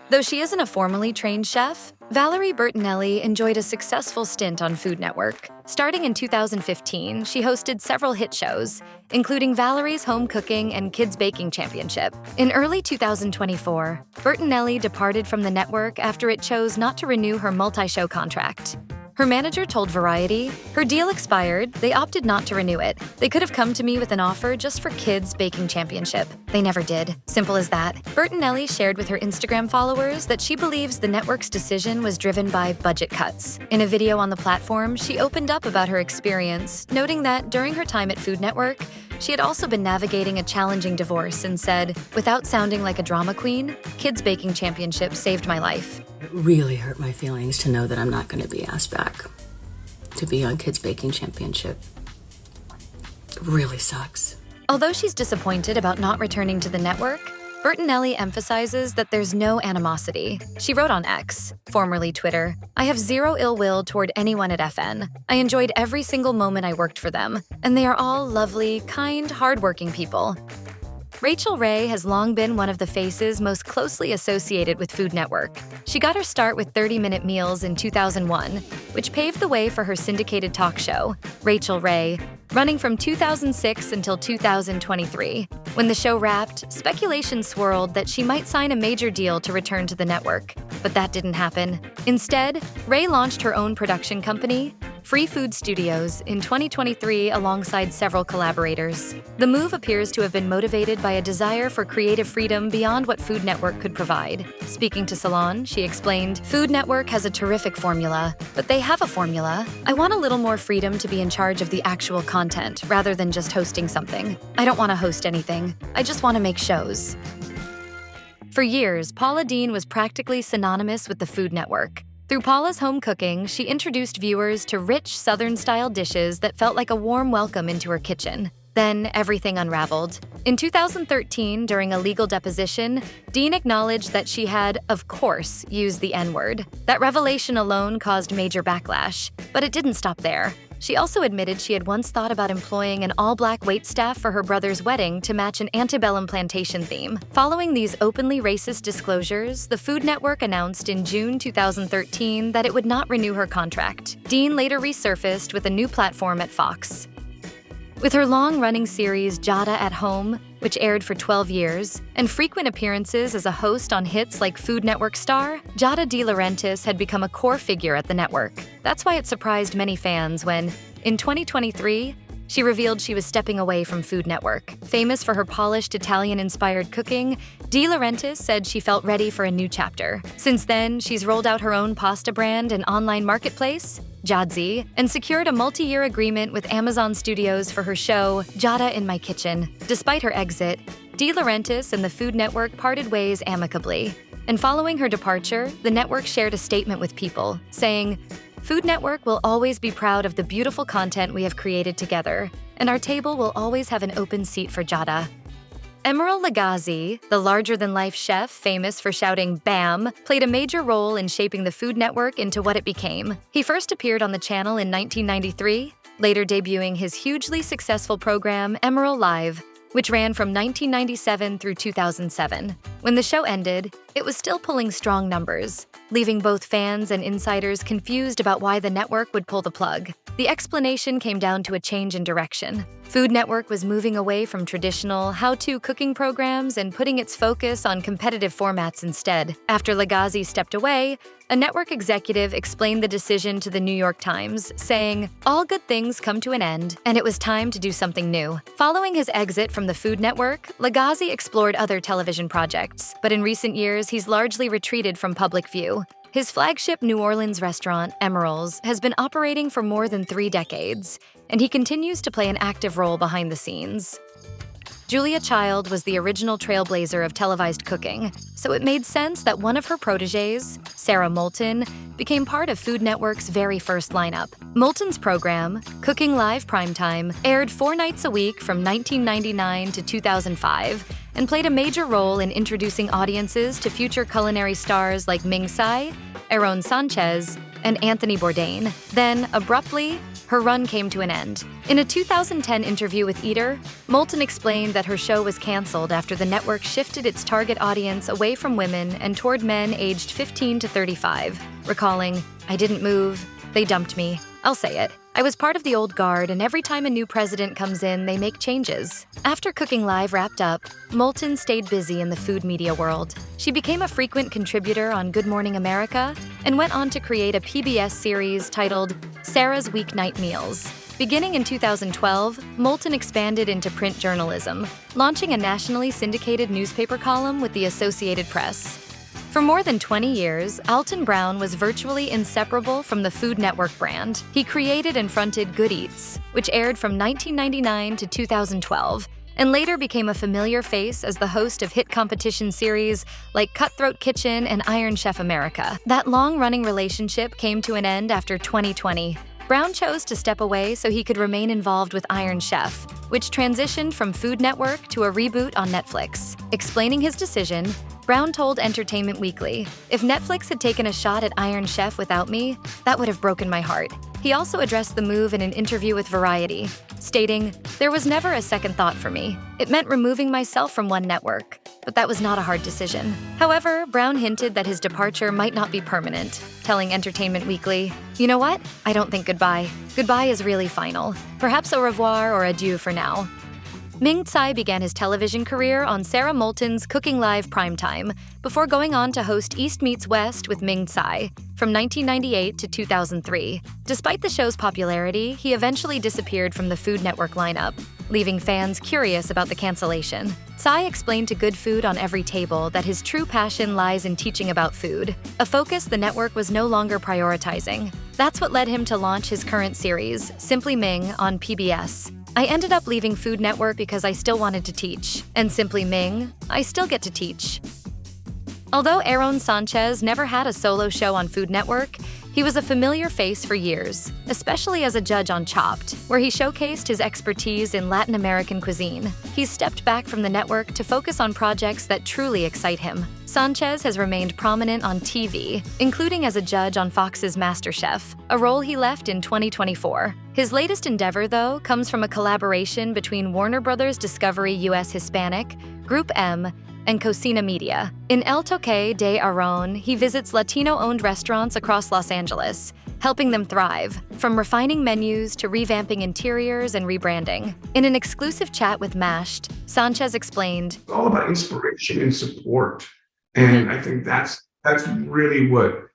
Though she isn't a formally trained chef, Valerie Bertinelli enjoyed a successful stint on Food Network. Starting in 2015, she hosted several hit shows, including Valerie's Home Cooking and Kids Baking Championship. In early 2024, Bertinelli departed from the network after it chose not to renew her multi-show contract. Her manager told Variety, "Her deal expired, they opted not to renew it. They could have come to me with an offer just for Kids Baking Championship. They never did. Simple as that." Bertinelli shared with her Instagram followers that she believes the network's decision was driven by budget cuts. In a video on the platform, she opened up about her experience, noting that during her time at Food Network, she had also been navigating a challenging divorce and said, "Without sounding like a drama queen, Kids Baking Championship saved my life." It really hurt my feelings to know that I'm not going to be asked back to be on Kids Baking Championship. It really sucks. Although she's disappointed about not returning to the network, Bertinelli emphasizes that there's no animosity. She wrote on X, formerly Twitter, "I have zero ill will toward anyone at FN. I enjoyed every single moment I worked for them, and they are all lovely, kind, hardworking people." Rachael Ray has long been one of the faces most closely associated with Food Network. She got her start with 30-minute meals in 2001, which paved the way for her syndicated talk show, Rachael Ray, running from 2006 until 2023. When the show wrapped, speculation swirled that she might sign a major deal to return to the network, but that didn't happen. Instead, Ray launched her own production company, Free Food Studios, in 2023 alongside several collaborators. The move appears to have been motivated by a desire for creative freedom beyond what Food Network could provide. Speaking to Salon, she explained, "Food Network has a terrific formula, but they have a formula. I want a little more freedom to be in charge of the actual content rather than just hosting something. I don't want to host anything. I just want to make shows." For years, Paula Deen was practically synonymous with the Food Network. Through Paula's Home Cooking, she introduced viewers to rich Southern-style dishes that felt like a warm welcome into her kitchen. Then everything unraveled. In 2013, during a legal deposition, Deen acknowledged that she had, of course, used the N-word. That revelation alone caused major backlash, but it didn't stop there. She also admitted she had once thought about employing an all-black waitstaff for her brother's wedding to match an antebellum plantation theme. Following these openly racist disclosures, the Food Network announced in June 2013 that it would not renew her contract. Deen later resurfaced with a new platform at Fox. With her long-running series Giada at Home, which aired for 12 years, and frequent appearances as a host on hits like Food Network star, Giada De Laurentiis had become a core figure at the network. That's why it surprised many fans when, in 2023, she revealed she was stepping away from Food Network. Famous for her polished Italian-inspired cooking, De Laurentiis said she felt ready for a new chapter. Since then, she's rolled out her own pasta brand and online marketplace, Giadzy, and secured a multi-year agreement with Amazon Studios for her show, Giada in My Kitchen. Despite her exit, De Laurentiis and the Food Network parted ways amicably. And following her departure, the network shared a statement with People, saying, "Food Network will always be proud of the beautiful content we have created together, and our table will always have an open seat for Giada." Emeril Lagasse, the larger-than-life chef famous for shouting "BAM!", played a major role in shaping the Food Network into what it became. He first appeared on the channel in 1993, later debuting his hugely successful program Emeril Live, which ran from 1997 through 2007. When the show ended, it was still pulling strong numbers, leaving both fans and insiders confused about why the network would pull the plug. The explanation came down to a change in direction. Food Network was moving away from traditional how-to cooking programs and putting its focus on competitive formats instead. After Lagasse stepped away, a network executive explained the decision to the New York Times, saying, "All good things come to an end, and it was time to do something new." Following his exit from the Food Network, Lagasse explored other television projects, but in recent years, he's largely retreated from public view. His flagship New Orleans restaurant, Emeril's, has been operating for more than 3 decades, and he continues to play an active role behind the scenes. Julia Child was the original trailblazer of televised cooking, so it made sense that one of her protégés, Sara Moulton, became part of Food Network's very first lineup. Moulton's program, Cooking Live Primetime, aired 4 nights a week from 1999 to 2005, and played a major role in introducing audiences to future culinary stars like Ming Tsai, Aarón Sánchez, and Anthony Bourdain. Then, abruptly, her run came to an end. In a 2010 interview with Eater, Moulton explained that her show was canceled after the network shifted its target audience away from women and toward men aged 15 to 35, recalling, "I didn't move. They dumped me. I'll say it. I was part of the old guard, and every time a new president comes in, they make changes." After Cooking Live wrapped up, Moulton stayed busy in the food media world. She became a frequent contributor on Good Morning America and went on to create a PBS series titled Sarah's Weeknight Meals. Beginning in 2012, Moulton expanded into print journalism, launching a nationally syndicated newspaper column with the Associated Press. For more than 20 years, Alton Brown was virtually inseparable from the Food Network brand. He created and fronted Good Eats, which aired from 1999 to 2012, and later became a familiar face as the host of hit competition series like Cutthroat Kitchen and Iron Chef America. That long-running relationship came to an end after 2020. Brown chose to step away so he could remain involved with Iron Chef, which transitioned from Food Network to a reboot on Netflix. Explaining his decision, Brown told Entertainment Weekly, "If Netflix had taken a shot at Iron Chef without me, that would have broken my heart." He also addressed the move in an interview with Variety, stating, "There was never a second thought for me. It meant removing myself from one network, but that was not a hard decision." However, Brown hinted that his departure might not be permanent, telling Entertainment Weekly, "You know what? I don't think goodbye. Goodbye is really final. Perhaps au revoir or adieu for now." Ming Tsai began his television career on Sara Moulton's Cooking Live Primetime before going on to host East Meets West with Ming Tsai from 1998 to 2003. Despite the show's popularity, he eventually disappeared from the Food Network lineup, leaving fans curious about the cancellation. Tsai explained to Good Food on Every Table that his true passion lies in teaching about food, a focus the network was no longer prioritizing. That's what led him to launch his current series, Simply Ming, on PBS. "I ended up leaving Food Network because I still wanted to teach, and Simply Ming, I still get to teach." Although Aarón Sánchez never had a solo show on Food Network, he was a familiar face for years, especially as a judge on Chopped, where he showcased his expertise in Latin American cuisine. He's stepped back from the network to focus on projects that truly excite him. Sánchez has remained prominent on TV, including as a judge on Fox's MasterChef, a role he left in 2024. His latest endeavor, though, comes from a collaboration between Warner Bros. Discovery US Hispanic, Group M, and Cocina Media. In El Toque de Aarón, he visits Latino-owned restaurants across Los Angeles, helping them thrive, from refining menus to revamping interiors and rebranding. In an exclusive chat with Mashed, Sánchez explained, "It's all about inspiration and support." And I think that's really what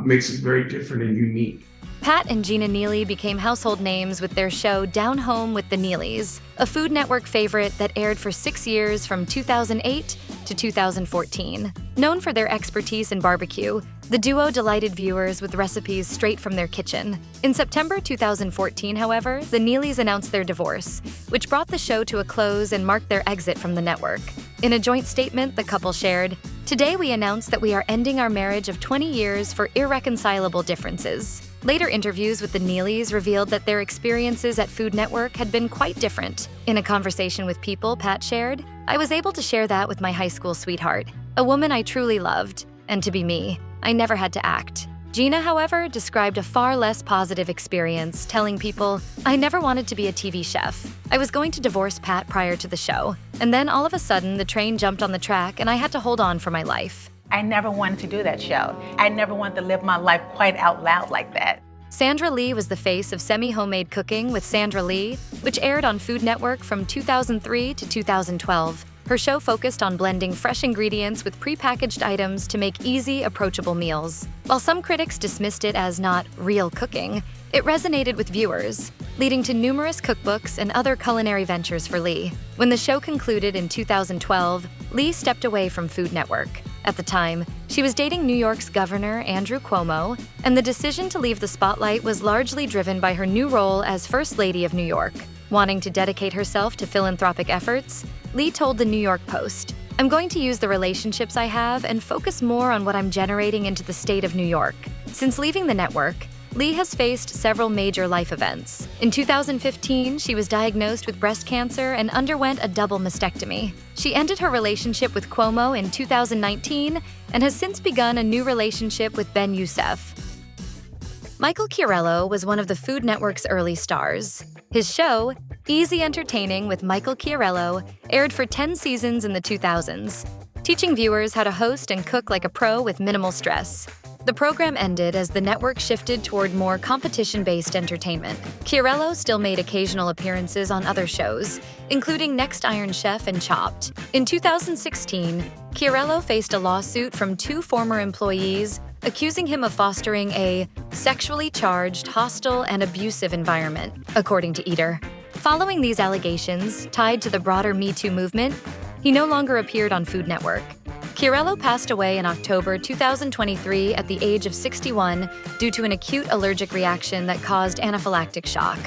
makes it very different and unique. Pat and Gina Neely became household names with their show Down Home with the Neelys, a Food Network favorite that aired for 6 years from 2008 to 2014. Known for their expertise in barbecue, the duo delighted viewers with recipes straight from their kitchen. In September 2014, however, the Neelys announced their divorce, which brought the show to a close and marked their exit from the network. In a joint statement, the couple shared, "Today we announced that we are ending our marriage of 20 years for irreconcilable differences." Later interviews with the Neelys revealed that their experiences at Food Network had been quite different. In a conversation with People, Pat shared, "I was able to share that with my high school sweetheart, a woman I truly loved, and to be me. I never had to act." Gina, however, described a far less positive experience, telling People, "I never wanted to be a TV chef. I was going to divorce Pat prior to the show, and then all of a sudden the train jumped on the track and I had to hold on for my life." I never wanted to do that show. I never wanted to live my life quite out loud like that. Sandra Lee was the face of Semi-Homemade Cooking with Sandra Lee, which aired on Food Network from 2003 to 2012. Her show focused on blending fresh ingredients with prepackaged items to make easy, approachable meals. While some critics dismissed it as not real cooking, it resonated with viewers, leading to numerous cookbooks and other culinary ventures for Lee. When the show concluded in 2012, Lee stepped away from Food Network. At the time, she was dating New York's Governor Andrew Cuomo, and the decision to leave the spotlight was largely driven by her new role as First Lady of New York. Wanting to dedicate herself to philanthropic efforts, Lee told the New York Post, "I'm going to use the relationships I have and focus more on what I'm generating into the state of New York." Since leaving the network, Lee has faced several major life events. In 2015, she was diagnosed with breast cancer and underwent a double mastectomy. She ended her relationship with Cuomo in 2019 and has since begun a new relationship with Ben Youssef. Michael Chiarello was one of the Food Network's early stars. His show, Easy Entertaining with Michael Chiarello, aired for 10 seasons in the 2000s, teaching viewers how to host and cook like a pro with minimal stress. The program ended as the network shifted toward more competition-based entertainment. Chiarello still made occasional appearances on other shows, including Next Iron Chef and Chopped. In 2016, Chiarello faced a lawsuit from 2 former employees accusing him of fostering a sexually charged, hostile, and abusive environment, according to Eater. Following these allegations, tied to the broader Me Too movement, he no longer appeared on Food Network. Chiarello passed away in October 2023 at the age of 61 due to an acute allergic reaction that caused anaphylactic shock.